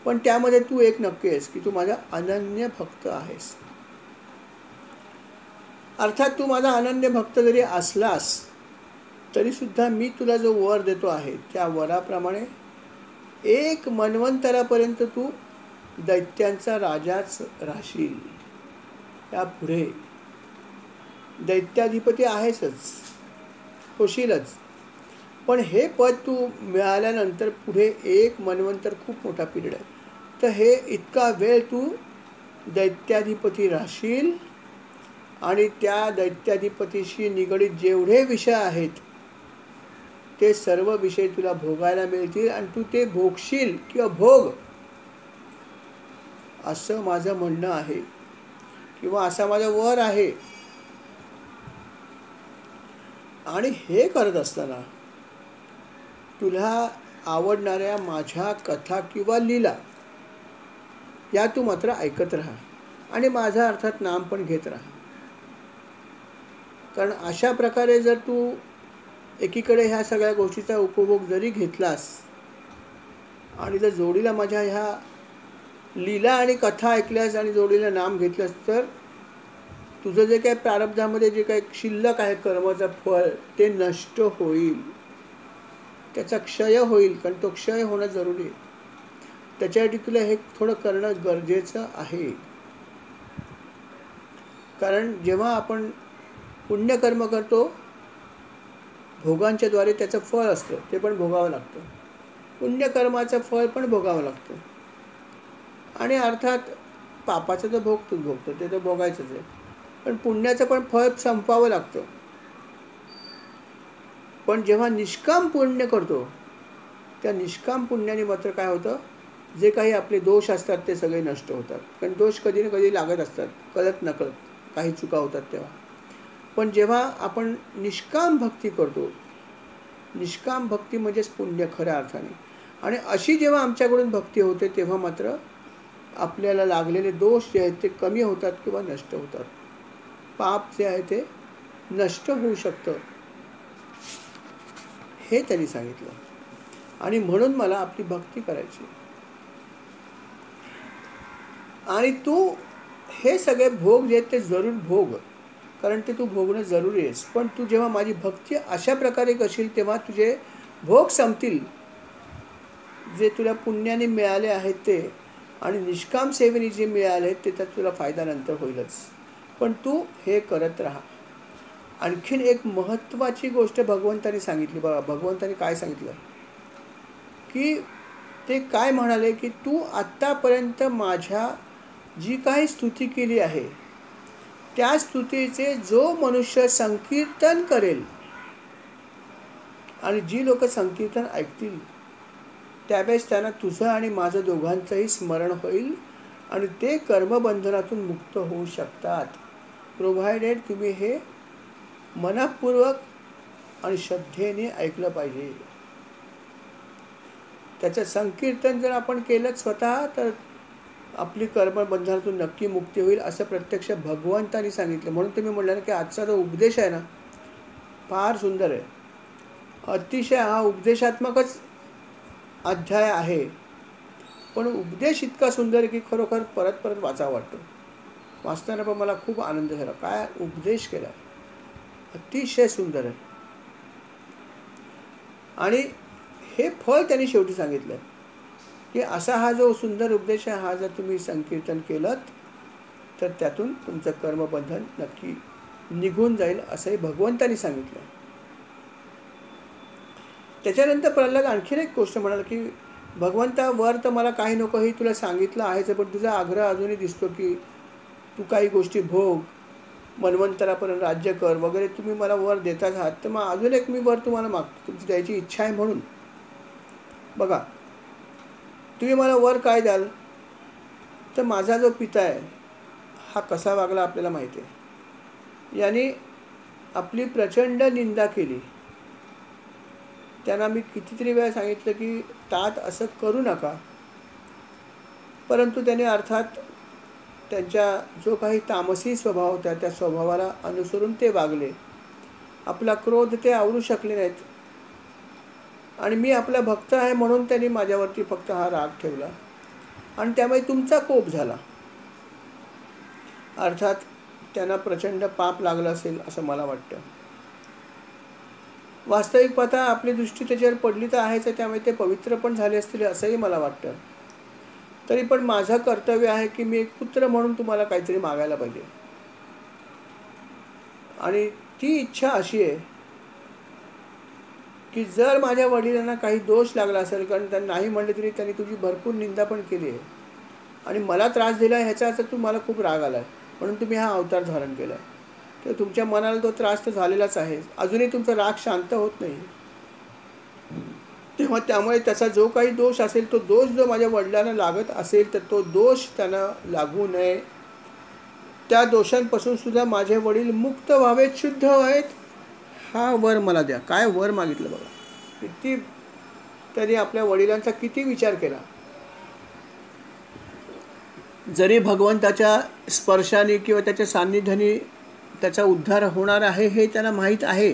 पण त्यामध्ये तू एक नक्की आहेस की तू माझा अनन्य भक्त आहेस. अर्थात तू माझा अनन्य भक्त जरी असलास तरीसुद्धा मी तुला जो वर देतो आहे त्या वराप्रमाणे एक मन्वंतरापर्यंत तू दैत्यांचा राजाच राहशील. यापुढे दैत्याधिपती आहेसच, होशीलच. पण हे पद तू मिळाल्यानंतर पुढे एक मन्वंतर खूप मोठा पिरियड आहे, तर हे इतका वेळ तू दैत्याधिपती राहशील. आणि त्या दैत्याधिपतीशी निगडीत जेवढे विषय आहेत ते सर्व विषय तुला भोगायला मिळतील आणि तू ते भोगशील किंवा भोग, असं माझं म्हणणं आहे किंवा असा माझा वर आहे. आणि हे करत असताना तुला आवडणाऱ्या माझ्या कथा किंवा लीला या तू मात्र ऐकत राहा आणि माझा अर्थात नाम पण घेत राहा. कारण अशा प्रकारे जर तू एकीकडे ह्या सगळ्या गोष्टीचा उपभोग जरी घेतलास आणि जर जोडीला माझ्या ह्या लीला आणि कथा ऐकल्यास आणि जोडीला नाम घेतल्यास, तर तुझं जे काही प्रारब्धामध्ये जे काही शिल्लक आहे कर्माचं फळ ते नष्ट होईल, त्याचा क्षय होईल. कारण तो क्षय होणं जरुरी आहे. त्याच्यासाठी तुला हे थोडं करणं गरजेचं आहे. कारण जेव्हा आपण पुण्यकर्म करतो भोगांच्या द्वारे त्याचं फळ असतं, ते पण भोगावं लागतं. पुण्यकर्माचं फळ पण भोगावं लागतं. आणि अर्थात पापाचं तर भोगतोच भोगतो, ते तर भोगायचंच आहे. पण पुण्याचं पण फळ संपवावं लागतं. पण जेव्हा निष्काम पुण्य करतो त्या निष्काम पुण्याने मात्र काय होतं, जे काही आपले दोष असतात ते सगळे नष्ट होतात. कारण दोष कधी ना कधी लागत असतात, कळत नकळत काही चुका होतात तेव्हा. पण जेव्हा आपण निष्काम भक्ती करतो, निष्काम भक्ती म्हणजेच पुण्य खऱ्या अर्थाने, आणि अशी जेव्हा आमच्याकडून भक्ती होते तेव्हा मात्र आपल्याला लागलेले दोष जे आहेत ते कमी होतात किंवा नष्ट होतात. पाप जे आहे ते नष्ट होऊ शकतं, हे त्यांनी सांगितलं. आणि म्हणून मला आपली भक्ती करायची. आणि तू हे सगळे भोग जे आहेत ते जरूर भोग, कारण ते तू भोगणं जरुरी आहेस. पण तू जेव्हा माझी भक्ती अशा प्रकारे करशील तेव्हा तुझे भोग संपतील, जे तुला पुण्याने मिळाले आहेत ते, आणि निष्काम सेवेने जे मिळाले आहेत ते त्यात तुला फायदा नंतर होईलच. पण तू हे करत राहा. आणखीन एक महत्त्वाची गोष्ट भगवंताने सांगितली बघा. भगवंताने काय सांगितलं, की ते काय म्हणाले, की तू आत्तापर्यंत माझ्या जी काही स्तुती केली आहे त्या स्तुतीचे जो मनुष्य संकीर्तन करेल आणि जी लोक संकीर्तन ऐकतील त्यावेळेस त्यांना तुझं आणि माझं दोघांचंही स्मरण होईल आणि ते कर्मबंधनातून मुक्त होऊ शकतात, प्रोव्हायडेड तुम्ही हे मनःपूर्वक आणि श्रद्धेने ऐकलं पाहिजे. त्याचं संकीर्तन जर आपण केलं स्वतः तर आपली कर्मबंधनातून नक्की मुक्ती होईल असं प्रत्यक्ष भगवंतांनी सांगितलं. म्हणून तुम्ही म्हटलं ना की आजचा जो उपदेश आहे ना फार सुंदर आहे. अतिशय हा उपदेशात्मकच अध्याय आहे, पण उपदेश इतका सुंदर आहे की खरोखर परत परत वाचावा वाटतो. वाचताना पण मला खूप आनंद झाला. काय उपदेश केला, अतिशय सुंदर आहे. आणि हे फळ त्यांनी शेवटी सांगितलं की असा हा जो सुंदर उपदेश आहे, हा जर तुम्ही संकीर्तन केलं तर त्यातून तुमचं कर्मबंधन नक्की निघून जाईल असंही भगवंतांनी सांगितलं. त्याच्यानंतर प्रल्हाद आणखीन एक गोष्ट म्हणाला की भगवंता, वर तर मला काही नको हे तुला सांगितलं आहेच, पण तुझा आग्रह अजूनही दिसतो की तू काही गोष्टी भोग, मन्वंतरापर्यंत राज्य कर वगैरे तुम्ही मला वर देताच आहात, तर मग अजून एक मी वर तुम्हाला मागतो, तुमची द्यायची इच्छा आहे. म्हणून बघा, तुम्ही मला वर काय द्याल, तर माझा जो पिता आहे हा कसा वागला आपल्याला माहिती आहे. याने आपली प्रचंड निंदा केली. त्यांना मी कितीतरी वेळा सांगितलं की तात असं करू नका, परंतु त्याने अर्थात त्यांच्या जो काही तामसी स्वभाव होता त्या स्वभावाला अनुसरून ते वागले. आपला क्रोध ते आवरू शकले नाहीत. आणि मी आपला भक्त आहे म्हणून त्यांनी माझ्यावरती फक्त हा राग ठेवला आणि त्यामुळे तुमचा कोप झाला. अर्थात त्यांना प्रचंड पाप लागलं असेल असं मला वाटतं. वास्तविक पाहता आपली दृष्टी त्याच्यावर पडली तर आहेच, त्यामुळे ते पवित्र पण झाले असतील असंही मला वाटतं. तरी पण माझं कर्तव्य आहे की मी एक पुत्र म्हणून तुम्हाला काहीतरी मागायला पाहिजे. आणि ती इच्छा अशी आहे की जर माझ्या वडिलांना काही दोष लागला असेल, कारण त्यांना नाही म्हणले तरी त्यांनी तुझी भरपूर निंदा पण केली आहे आणि मला त्रास दिला ह्याचा अर्थ तुम्हाला खूप राग आला आहे, म्हणून तुम्ही हा अवतार धारण केला आहे. तर तुमच्या मनाला तो त्रास तर झालेलाच आहे, अजूनही तुमचा राग शांत होत नाही. तेव्हा त्यामुळे त्याचा जो काही दोष असेल, तो दोष जो माझ्या वडिलांना लागत असेल तर तो दोष त्यांना लागू नये. त्या दोषांपासून सुद्धा माझे वडील मुक्त व्हावेत, शुद्ध व्हावेत, हा वर मला द्या. काय वर मागितलं बघा, किती त्यांनी आपल्या वडिलांचा किती विचार केला. जरी भगवंताच्या स्पर्शाने किंवा त्याच्या सान्निध्याने त्याचा उद्धार होणार आहे हे त्यांना माहीत आहे,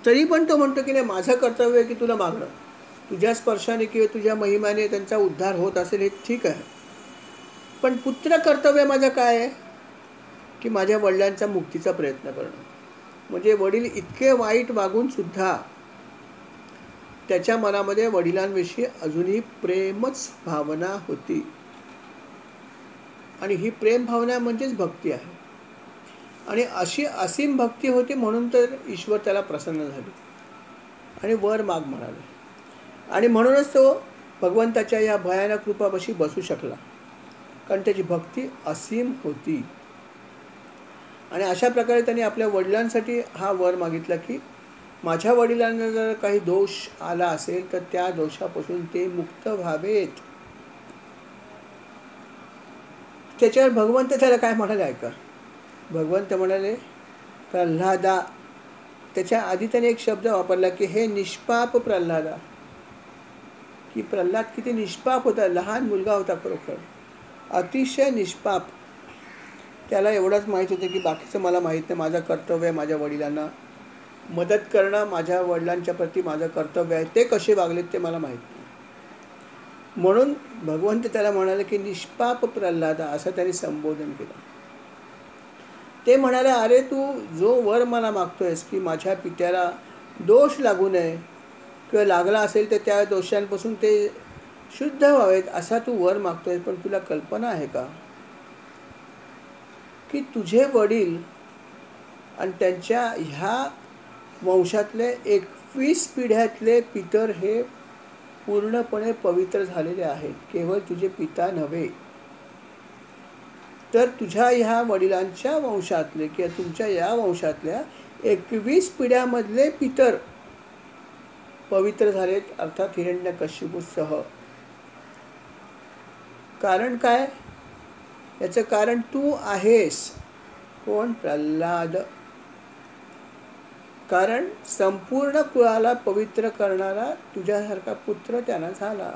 तरी पण तो म्हणतो की नाही, माझं कर्तव्य आहे की तुला मागणं. तुझ्या स्पर्शाने किंवा तुझ्या महिमाने त्यांचा उद्धार होत असेल हे ठीक आहे, पण पुत्र कर्तव्य माझं काय आहे की माझ्या वडिलांचा मुक्तीचा प्रयत्न करणं. म्हणजे वडील इतके वाईट वागून सुद्धा त्याच्या मनामध्ये वडिलांविषयी अजूनही प्रेमच भावना होती. आणि ही प्रेम भावना म्हणजेच भक्ती आहे. आणि अशी असीम भक्ती होती म्हणून तर ईश्वर त्याला प्रसन्न झाले आणि वर माग म्हणाले. आणि म्हणूनच तो भगवंताच्या या भयानक रूपापाशी बसू शकला, कारण त्याची भक्ती असीम होती. आणि अशा प्रकारे त्यांनी आपल्या वडिलांसाठी हा वर मागितला की माझ्या वडिलांना जर काही दोष आला असेल तर त्या दोषापासून ते मुक्त व्हावेत. त्याच्यावर भगवंत त्याला काय म्हणाले ऐका. भगवंत म्हणाले, प्रल्हादा. त्याच्या आधी त्याने एक शब्द वापरला की हे निष्पाप प्रल्हादा, की प्रल्हाद किती निष्पाप होता, लहान मुलगा होता, खरोखर अतिशय निष्पाप. त्याला एवढंच माहीत होतं की बाकीचं मला माहीत नाही, माझं कर्तव्य आहे माझ्या वडिलांना मदत करणं, माझ्या वडिलांच्या प्रती माझं कर्तव्य आहे, ते कसे वागलेत ते मला माहीत नाही. म्हणून भगवंत त्याला म्हणाले की निष्पाप प्रल्हादा असं त्यांनी संबोधन केलं. ते म्हणाले, अरे तू जो वर मला मागतोयस की माझ्या पित्याला दोष लागू नये किंवा लागला असेल तर त्या दोषांपासून ते शुद्ध व्हावेत असा तू वर मागतोयस, पण तुला कल्पना आहे का की तुझे वडील आणि त्यांच्या ह्या वंशातले 21 पिढ्यातले पितर हे पूर्णपणे पवित्र झालेले आहेत. केवळ तुझे पिता नव्हे तर तुझ्या ह्या वडिलांच्या वंशातले किंवा तुमच्या या वंशातल्या 21 पिढ्यामधले पितर पवित्र झालेत, अर्थात हिरण्यकश्यपूसह. कारण काय, याचं कारण तू आहेस. कोण? प्रल्हाद. कारण संपूर्ण कुळाला पवित्र करणारा तुझ्यासारखा पुत्र त्यांना झाला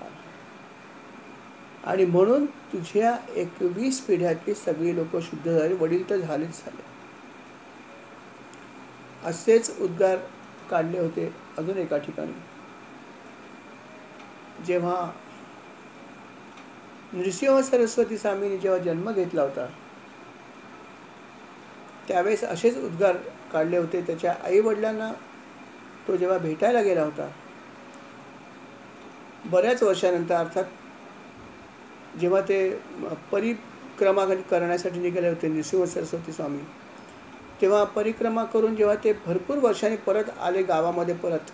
आणि म्हणून तुझ्या 21 पिढ्यातली सगळी लोक शुद्ध झाली. वडील तर झालेच झाले. असेच उद्गार काढले होते अजून एका ठिकाणी. जेव्हा नृसिंह सरस्वती स्वामींनी जेव्हा जन्म घेतला होता त्यावेळेस असेच उद्गार काढले होते. त्याच्या आई वडिलांना तो जेव्हा भेटायला गेला होता बऱ्याच वर्षानंतर, अर्थात जेव्हा ते परिक्रमा करण्यासाठी निघाले होते नृसिंह सरस्वती स्वामी, तेव्हा परिक्रमा करून जेव्हा ते भरपूर वर्षांनी परत आले गावामध्ये परत,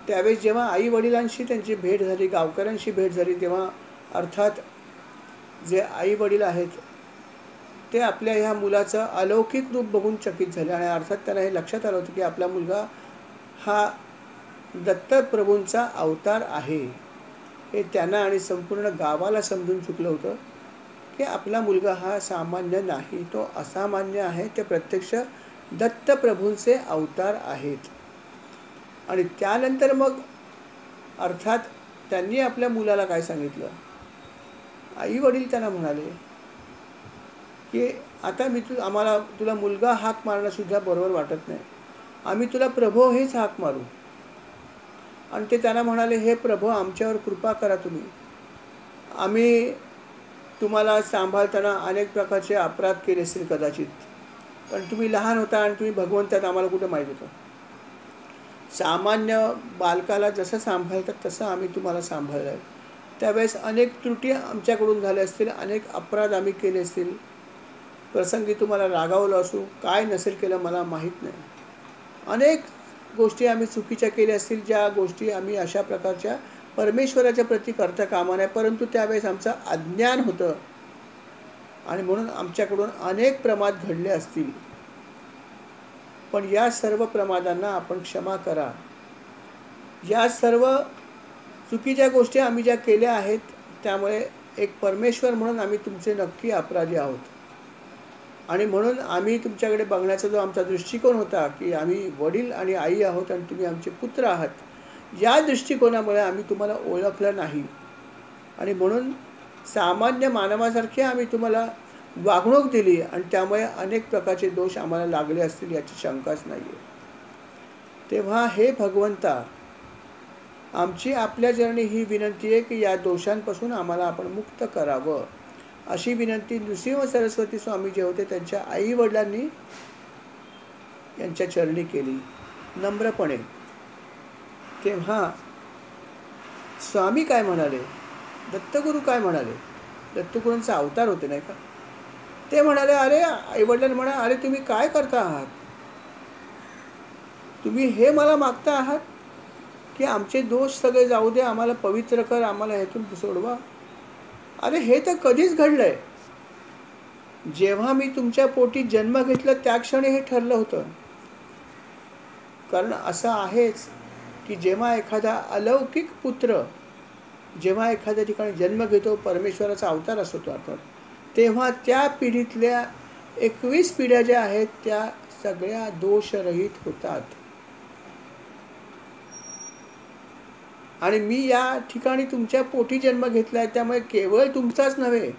त्यावेळेस जेव्हा आई वडिलांशी त्यांची भेट झाली, गावकऱ्यांशी भेट झाली, तेव्हा अर्थात जे आई वडील आहेत ते आपल्या ह्या मुलाचं अलौकिक रूप बघून चकित झाले आणि अर्थात त्यांना हे लक्षात आलं होतं की आपला मुलगा हा दत्तप्रभूंचा अवतार आहे. हे त्यांना आणि संपूर्ण गावाला समजून चुकलं होतं की आपला मुलगा हा सामान्य नाही, तो असामान्य आहे. ते प्रत्यक्ष दत्तप्रभूंचे अवतार आहेत. आणि त्यानंतर मग अर्थात त्यांनी आपल्या मुलाला काय सांगितलं, आई वडील त्यांना म्हणाले की आता आम्हाला तुला मुलगा हाक मारणं सुद्धा बरोबर वाटत नाही, आम्ही तुला प्रभो हेच हाक मारू. आणि ते त्यांना म्हणाले, हे प्रभो आमच्यावर कृपा करा तुम्ही. आम्ही तुम्हाला सांभाळताना अनेक प्रकारचे अपराध केले असतील कदाचित, पण तुम्ही लहान होता आणि तुम्ही भगवंतात, आम्हाला कुठं माहीत होतं. सामान्य बालकाला जसं सांभाळतात तसं आम्ही तुम्हाला सांभाळलं आहे. त्यावेळेस अनेक त्रुटी आमच्याकडून झाल्या असतील, अनेक अपराध आम्ही केले असतील, प्रसंगी तुम्हाला रागावलं असू, काय नसेल केलं मला माहीत नाही. अनेक गोष्टी आम्ही चुकीच्या केल्या असतील, ज्या गोष्टी आम्ही अशा प्रकारच्या परमेश्वराच्या प्रती करता कामा नये, परंतु त्यावेळेस आमचं अज्ञान होतं आणि म्हणून आमच्याकडून अनेक प्रमाद घडले असतील. पण या सर्व प्रमादांना आपण क्षमा करा. या सर्व चुकीच्या गोष्टी आम्ही ज्या केल्या आहेत त्यामुळे एक परमेश्वर म्हणून आम्ही तुमचे नक्की अपराधी आहोत. आणि म्हणून आम्ही तुमच्याकडे बघण्याचा जो आमचा दृष्टिकोन होता की आम्ही वडील आणि आई आहोत आणि तुम्ही आमचे पुत्र आहात, या दृष्टिकोनामुळे आम्ही तुम्हाला ओळखलं नाही आणि म्हणून सामान्य मानवासारखे आम्ही तुम्हाला वागणूक दिली आणि त्यामुळे अनेक प्रकारचे दोष आम्हाला लागले असतील याची शंकाच नाही आहे. तेव्हा हे भगवंता, आमची आपल्या चरणी ही विनंती आहे की या दोषांपासून आम्हाला आपण मुक्त करावं, अशी विनंती नृसिंह सरस्वती स्वामी जे होते त्यांच्या आई वडिलांनी यांच्या चरणी केली नम्रपणे. तेव्हा स्वामी काय म्हणाले, दत्तगुरू काय म्हणाले, दत्तगुरूंचा अवतार होते नाही का, ते म्हणाले, अरे आई वडिलांना म्हणा, अरे तुम्ही काय करता आहात, तुम्ही हे मला मागता आहात की आमचे दोष सगळे जाऊ दे, आम्हाला पवित्र कर, आम्हाला ह्यातून सोडवा. अरे हे तर कधीच घडलंय. जेव्हा मी तुमच्या पोटी जन्म घेतला त्या क्षणी हे ठरलं होतं. कारण असं आहेच की जेव्हा एखादा अलौकिक पुत्र जेव्हा एखाद्या ठिकाणी जन्म घेतो, परमेश्वराचा अवतार असतो तो अर्थात, तेव्हा त्या पिढीतल्या 21 पिढ्या ज्या आहेत त्या सगळ्या दोषरहित होतात. आणि मी या ठिकाणी तुमच्या पोटी जन्म घेतला आहे, त्यामुळे केवळ तुमचाच नव्हे,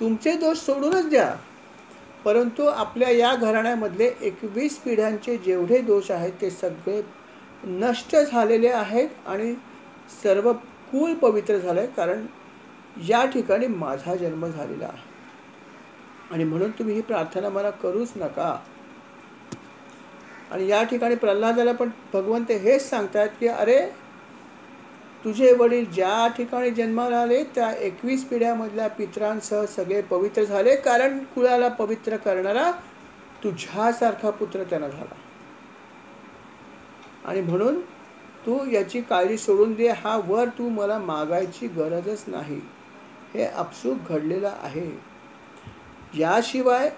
तुमचे दोष सोडूनच द्या, परंतु आपल्या या घराण्यामधले 21 पिढ्यांचे जेवढे दोष आहेत ते सगळे नष्ट झालेले आहेत आणि सर्व कुल पवित्र झालं आहे. कारण या ठिकाणी माझा जन्म झालेला आहे आणि म्हणून तुम्ही ही प्रार्थना मला करूच नका. आणि या ठिकाणी प्रल्हादाला पण भगवंत हेच सांगतात की अरे तुझे वडील ज्या ठिकाणी जन्माला आले त्या 21 पिढ्यामधल्या पितरांसह सगळे पवित्र झाले, कारण कुळाला पवित्र करणारा तुझ्यासारखा पुत्र त्यांना झाला. आणि म्हणून तू याची काळजी सोडून दे, हा वर तू मला मागायची गरजच नाही, हे आपसूक घडलेलं आहे. याशिवाय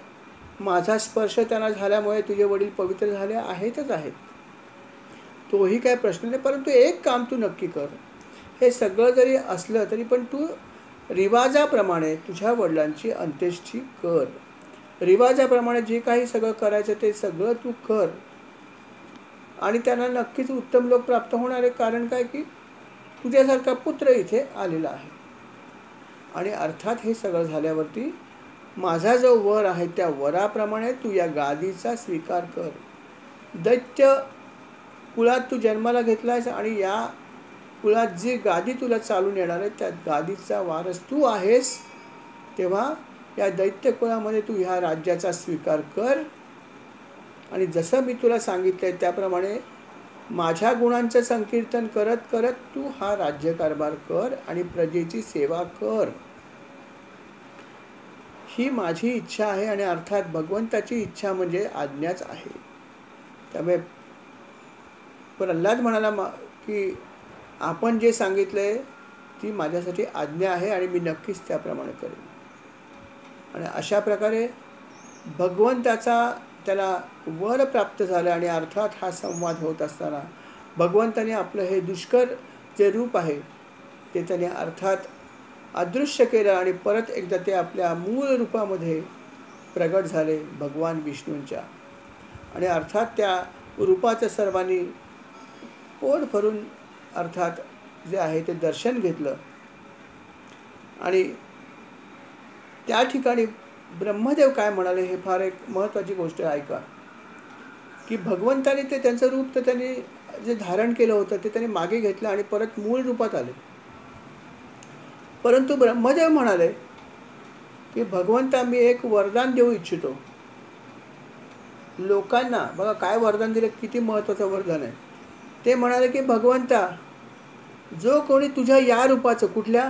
माझा स्पर्श त्यांना झाल्यामुळे तुझे वडील पवित्र झाले आहेतच आहेत, तोही काय प्रश्न नाही. परंतु एक काम तू नक्की कर, हे सगळं जरी असलं तरी पण तू रिवाजाप्रमाणे तुझ्या वडिलांची अंत्येष्टी कर. रिवाजाप्रमाणे जे काही सगळं करायचं ते सगळं तू कर. आणि त्यांना नक्कीच उत्तम लोक प्राप्त होणार आहे. कारण काय की तुझ्यासारखा पुत्र इथे आलेला आहे. आणि अर्थात हे सगळं झाल्यावरती माझा जो वर आहे त्या वराप्रमाणे तू या गादीचा स्वीकार कर. दैत्य कुळात तू जन्माला घेतला आहेस आणि या कुळात जी गादी तुला चालून येणार आहे त्या गादीचा वारस तू आहेस. तेव्हा या दैत्य कुळामध्ये तू ह्या राज्याचा स्वीकार कर आणि जसं मी तुला सांगितलं आहे त्याप्रमाणे माझ्या गुणांचं संकीर्तन करत करत तू हा राज्यकारभार कर आणि प्रजेची सेवा कर. ही माझी इच्छा आहे आणि अर्थात भगवंताची इच्छा म्हणजे आज्ञाच आहे. त्यामुळे प्रल्हाद म्हणाला की आपण जे सांगितलंय ती माझ्यासाठी आज्ञा आहे आणि मी नक्कीच त्याप्रमाणे करेन. आणि अशा प्रकारे भगवंताचा त्याला वर प्राप्त झालं आणि अर्थात हा संवाद होत असताना भगवंताने आपलं हे दुष्कर जे रूप आहे ते त्याने अर्थात अदृश्य केलं आणि परत एकदा ते आपल्या मूळ रूपामध्ये प्रगट झाले भगवान विष्णूंच्या. आणि अर्थात त्या रूपाचं सर्वांनी पोट भरून अर्थात जे आहे ते दर्शन घेतलं. आणि त्या ठिकाणी ब्रह्मदेव काय म्हणाले हे फार एक महत्त्वाची गोष्ट आहे. ऐका की भगवंताने ते त्यांचं रूप तर त्यांनी जे धारण केलं होतं ते त्यांनी मागे घेतलं आणि परत मूळ रूपात आले. परंतु ब्रह्मदेव म्हणाले की भगवंता मी एक वरदान देऊ इच्छितो लोकांना. बघा काय वरदान दिलं, किती महत्त्वाचं वरदान आहे. ते म्हणाले की भगवंता जो कोणी तुझ्या या रूपाचं कुठल्या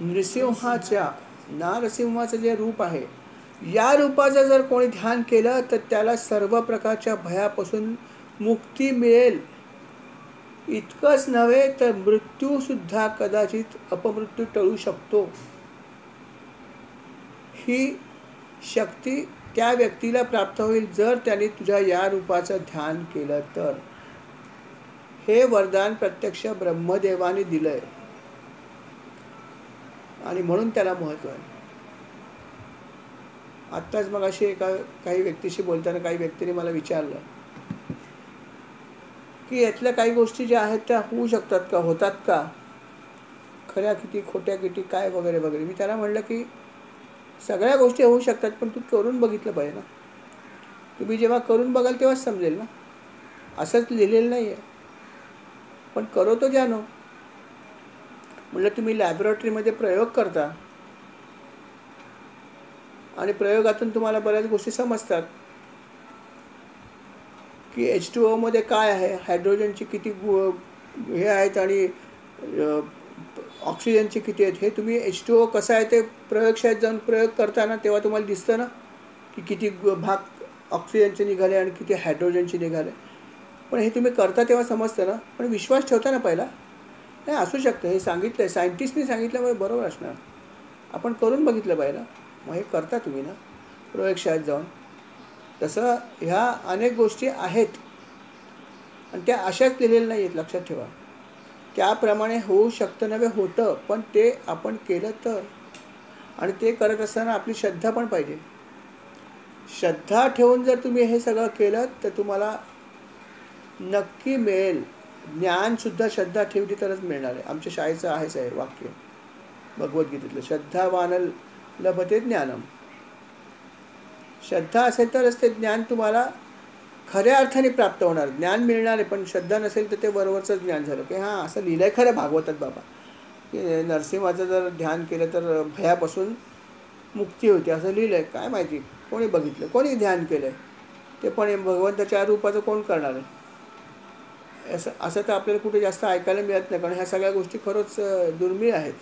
नृसिंहाच्या नारसिंहाचं जे रूप आहे या रूपाचं जर कोणी ध्यान केलं तर त्याला सर्व प्रकारच्या भयापासून मुक्ती मिळेल. इतकंच नव्हे तर मृत्यूसुद्धा कदाचित अपमृत्यू टळू शकतो. ही शक्ती त्या व्यक्तीला प्राप्त होईल जर त्याने तुझ्या या रूपाचं ध्यान केलं तर. हे वरदान प्रत्यक्ष ब्रह्मदेवाने दिलंय आणि म्हणून त्याला महत्त्व आहे. आत्ताच मग अशी काही व्यक्तीशी बोलताना काही व्यक्तीने मला विचारलं की यातल्या काही गोष्टी ज्या आहेत त्या होऊ शकतात का, होतात का, खऱ्या किती खोट्या किती काय वगैरे वगैरे. मी त्याला म्हणलं की सगळ्या गोष्टी होऊ शकतात पण तू करून बघितलं पाहिजे ना. तुम्ही जेव्हा करून बघाल तेव्हाच समजेल ना. असंच लिहिलेलं नाही आहे पण करो तो जानो. म्हटलं तुम्ही लॅबोरेटरीमध्ये प्रयोग करता आणि प्रयोगातून तुम्हाला बऱ्याच गोष्टी समजतात की H2O मध्ये काय आहे, हायड्रोजनची किती हे आहेत आणि ऑक्सिजनचे किती आहेत. हे तुम्ही H2O कसं आहे ते प्रयोगशाळेत जाऊन प्रयोग करताना तेव्हा तुम्हाला दिसतं ना की किती भाग ऑक्सिजनचे निघाले आणि किती हायड्रोजनचे निघाले. पण हे तुम्ही करता तेव्हा समजतं ना. पण विश्वास ठेवता ना पहिला. नाही असू शकतं, हे सांगितलं आहे सायंटिस्टने सांगितल्यामुळे बरोबर असणार. आपण करून बघितलं पाहिजे. मग हे करता तुम्ही ना प्रयोगशाळेत जाऊन. तसं ह्या अनेक गोष्टी आहेत आणि त्या अशाच लिहिलेल्या नाही आहेत, लक्षात ठेवा. त्याप्रमाणे होऊ शकतं नव्हे होतं पण ते आपण केलं तर. आणि ते करत असताना आपली श्रद्धा पण पाहिजे. श्रद्धा ठेवून जर तुम्ही हे सगळं केलं तर तुम्हाला नक्की मिळेल. ज्ञानसुद्धा श्रद्धा ठेवली तरच मिळणार आहे. आमच्या शाळेचं आहेच आहे वाक्य भगवद्गीतेतलं, श्रद्धावान लभते ज्ञानम. श्रद्धा असेल तरच ते ज्ञान तुम्हाला खऱ्या अर्थाने प्राप्त होणार, ज्ञान मिळणार आहे. पण श्रद्धा नसेल तर ते वरवरचं ज्ञान झालं की हां असं लिहिलं आहे खरं भागवतात बाबा की नरसिंहाचं जर ध्यान केलं तर भयापासून मुक्ती होते असं लिहिलं आहे. काय माहिती कोणी बघितलं, कोणी ध्यान केलं आहे ते. पण भगवंताच्या रूपाचं कोण करणार आहे असं तर आपल्याला कुठे जास्त ऐकायला मिळत नाही. कारण ह्या सगळ्या गोष्टी खरंच दुर्मिळ आहेत.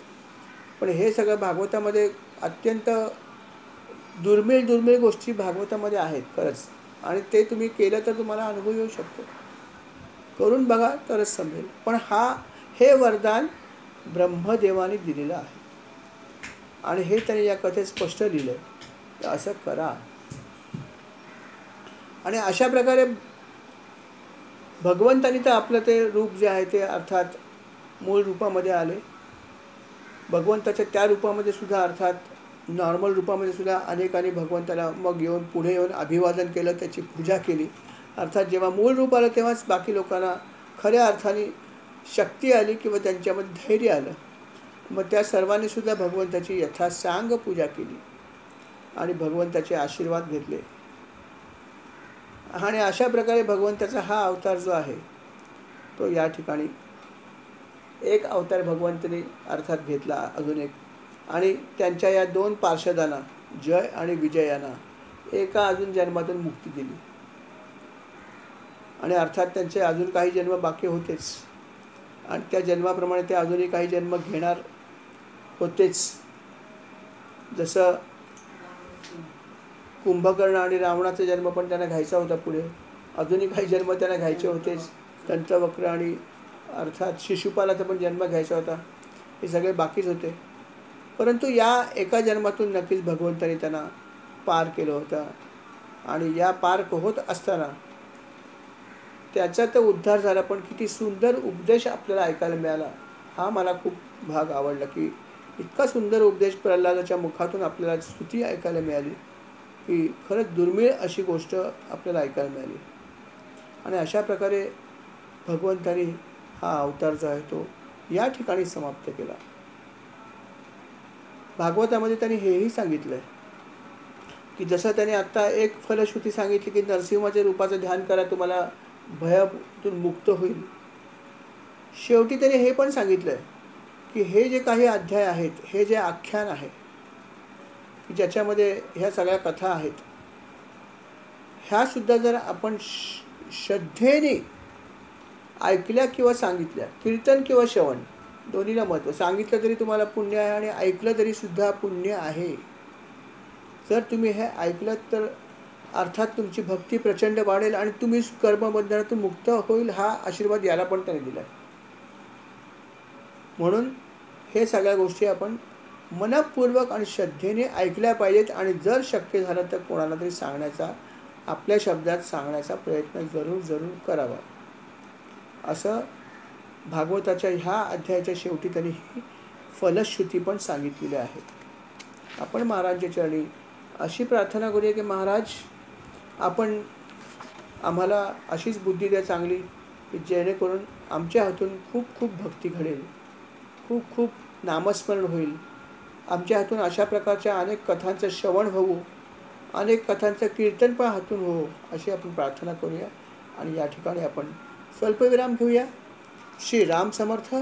पण हे सगळं भागवतामध्ये अत्यंत दुर्मिळ गोष्टी भागवतामध्ये आहेत खरंच. आणि ते तुम्ही केलं तर तुम्हाला अनुभव येऊ शकतो. करून बघा तरच समजेल. पण हे वरदान ब्रह्मदेवाने दिलेलं आहे आणि हे त्याने या कथेत स्पष्ट लिहिलं आहे तर असं करा. आणि अशा प्रकारे भगवंतानी तर आपलं ते रूप जे आहे ते अर्थात मूळ रूपामध्ये आले. भगवंताच्या त्या रूपामध्ये सुद्धा अर्थात नॉर्मल रूपामध्ये सुद्धा अनेकांनी भगवंताला मग पुढे येऊन अभिवादन केलं, त्याची पूजा केली. अर्थात जेव्हा मूळ रूप आलं तेव्हाच बाकी लोकांना खऱ्या अर्थाने शक्ती आली किंवा त्यांच्यामध्ये धैर्य आलं. मग त्या सर्वांनी सुद्धा भगवंताची यथासांग पूजा केली आणि भगवंताचे आशीर्वाद घेतले. आणि अशा प्रकारे भगवंताचा हा अवतार जो आहे तो या ठिकाणी एक अवतार भगवंताने अर्थात घेतला अजून एक, आणि त्यांच्या या दोन पार्षदांना जय आणि विजय यांना एका अजून जन्मातून मुक्ती दिली. आणि अर्थात त्यांचे अजून काही जन्म बाकी होतेच आणि त्या जन्माप्रमाणे ते अजूनही काही जन्म घेणार होतेच. जसं कुंभकर्ण आणि रावणाचा जन्म पण त्यांना घ्यायचा होता, पुढे अजूनही काही जन्म त्यांना घ्यायचे होतेच. दंतवक्र आणि अर्थात शिशुपालाचा पण जन्म घ्यायचा होता. हे सगळे बाकीच होते, परंतु या एका जन्मातून नक्कीच भगवंताने त्यांना पार केलं होतं. आणि या पार होत असताना त्याचा तर उद्धार झाला, पण किती सुंदर उपदेश आपल्याला ऐकायला मिळाला. हा मला खूप भाग आवडला की इतका सुंदर उपदेश प्रल्हादाच्या मुखातून आपल्याला स्तुती ऐकायला मिळाली की खरंच दुर्मिळ अशी गोष्ट आपल्याला ऐकायला मिळाली. आणि अशा प्रकारे भगवंतानी हा अवतार जो आहे तो या ठिकाणी समाप्त केला. भागवतामध्ये त्यांनी हेही सांगितलं की जसं त्याने आत्ता एक फलश्रुती सांगितली की नरसिंहाच्या रूपाचं ध्यान करा, तुम्हाला भयातून मुक्त होईल. शेवटी त्याने हे पण सांगितलं की हे जे काही अध्याय आहेत, हे जे आख्यान आहे की ज्याच्यामध्ये ह्या सगळ्या कथा आहेत, ह्यासुद्धा जर आपण श्रद्धेने ऐकल्या किंवा सांगितल्या, कीर्तन किंवा श्रवण दोन्हीला महत्त्व, सांगितलं तरी तुम्हाला पुण्य आहे आणि ऐकलं तरी सुद्धा पुण्य आहे. जर तुम्ही हे ऐकलं तर अर्थात तुमची भक्ती प्रचंड वाढेल आणि तुम्ही कर्मबंधनातून मुक्त होईल, हा आशीर्वाद याला पण त्याने दिला. म्हणून हे सगळ्या गोष्टी आपण मनपूर्वक आणि श्रद्धेने ऐकल्या पाहिजेत आणि जर शक्य झालं तर कोणाला तरी सांगण्याचा, आपल्या शब्दात सांगण्याचा प्रयत्न जरूर करावा. असं भागवताच्या ह्या अध्यायाच्या शेवटी त्यांनी ही फलश्रुती पण सांगितलेली आहे. आपण महाराजांच्या चरणी अशी प्रार्थना करूया की महाराज, आपण आम्हाला अशीच बुद्धी द्या चांगली की जेणेकरून आमच्या हातून खूप भक्ती घडेल, खूप नामस्मरण होईल, आमच्या हातून अशा प्रकारच्या अनेक कथांचं श्रवण होऊ, अनेक कथांचं कीर्तन पण हातून हो, अशी आपण प्रार्थना करूया. आणि या ठिकाणी आपण स्वल्पविराम घेऊया. श्री राम समर्थ.